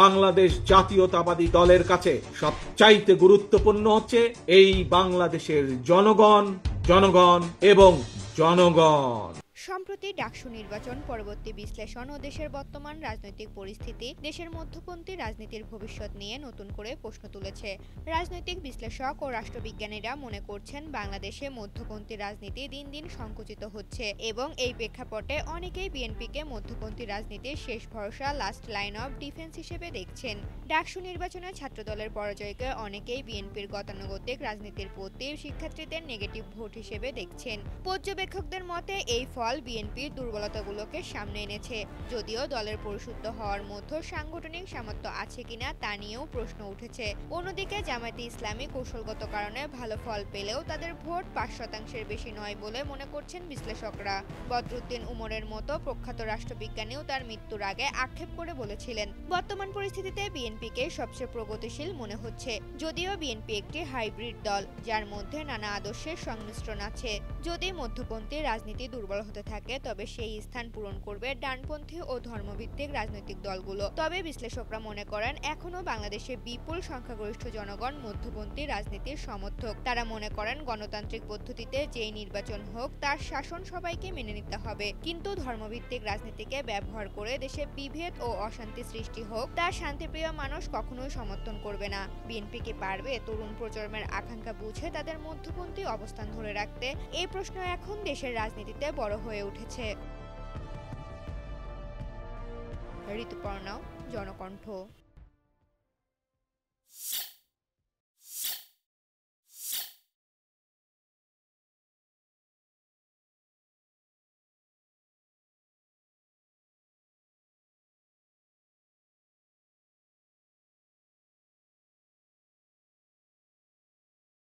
বাংলাদেশ জাতীয়তাবাদী দলের কাছে সবচাইতে গুরুত্বপূর্ণ হচ্ছে এই বাংলাদেশের জনগণ, জনগণ এবং জনগণ। সম্প্রতি ডাকসু নির্বাচন পরবর্তী বিশ্লেষণ ও দেশের বর্তমান রাজনৈতিক পরিস্থিতি দেশের মধ্যপন্থী রাজনীতির ভবিষ্যৎ নিয়ে নতুন করে প্রশ্ন তুলেছে। রাজনৈতিক বিশ্লেষক ও রাষ্ট্রবিজ্ঞানীরা মনে করছেন বাংলাদেশে মধ্যপন্থী রাজনীতি দিন দিন সংকুচিত হচ্ছে এবং এই প্রেক্ষাপটে অনেকেই বিএনপিকে মধ্যপন্থী রাজনীতির শেষ ভরসা, লাস্ট লাইন অফ ডিফেন্স হিসেবে দেখছেন। ডাকসু নির্বাচনে ছাত্রদলের পরাজয়কে অনেকেই বিএনপির গতানুগতিক রাজনীতির প্রতি শিক্ষার্থীদের নেগেটিভ ভোট হিসেবে দেখছেন। পর্যবেক্ষকদের মতে এই ফল বিএনপির দুর্বলতাগুলোকে সামনে এনেছে, যদিও দলের পরিশুদ্ধ হওয়ার মধ্যে সাংগঠনিক সামর্থ্য আছে কিনা তা নিয়েও প্রশ্ন উঠেছে। অন্যদিকে জামায়াতে ইসলামী কৌশলগত কারণে ভালো ফল পেলেও তাদের ভোট ৫% বেশি নয় বলে মনে করছেন বিশ্লেষকরা। বদরুদ্দিন উমরের মতো প্রখ্যাত রাষ্ট্রবিজ্ঞানীও তার মৃত্যুর আগে আক্ষেপ করে বলেছিলেন, বর্তমান পরিস্থিতিতে বিএনপিকে সবচেয়ে প্রগতিশীল মনে হচ্ছে। যদিও বিএনপি একটি হাইব্রিড দল, যার মধ্যে নানা আদর্শের সংমিশ্রণ আছে। যদি মধ্যপন্থী রাজনীতি দুর্বল হতে থাকে তবে সেই স্থান পূরণ করবে ডানপন্থী ও ধর্মভিত্তিক রাজনৈতিক দলগুলো। তবে বিশ্লেষকরা মনে করেন এখনো বাংলাদেশে বিপুল সংখ্যাগরিষ্ঠ জনগণ মধ্যপন্থী রাজনীতির সমর্থক। তারা মনে করেন গণতান্ত্রিক পদ্ধতিতে যেই নির্বাচন হোক তার শাসন সবাইকে মেনে নিতে হবে, কিন্তু ধর্মভিত্তিক রাজনীতিকে ব্যবহার করে দেশে বিভেদ ও অশান্তি সৃষ্টি হোক তা শান্তিপ্রিয় মানুষ কখনোই সমর্থন করবে না। বিএনপি কি পারবে তরুণ প্রজন্মের আকাঙ্ক্ষা বুঝে তাদের মধ্যপন্থী অবস্থান ধরে রাখতে? এই প্রশ্ন এখন দেশের রাজনীতিতে বড় হয়ে উঠেছে। ঋতুপর্ণা, জনকণ্ঠ।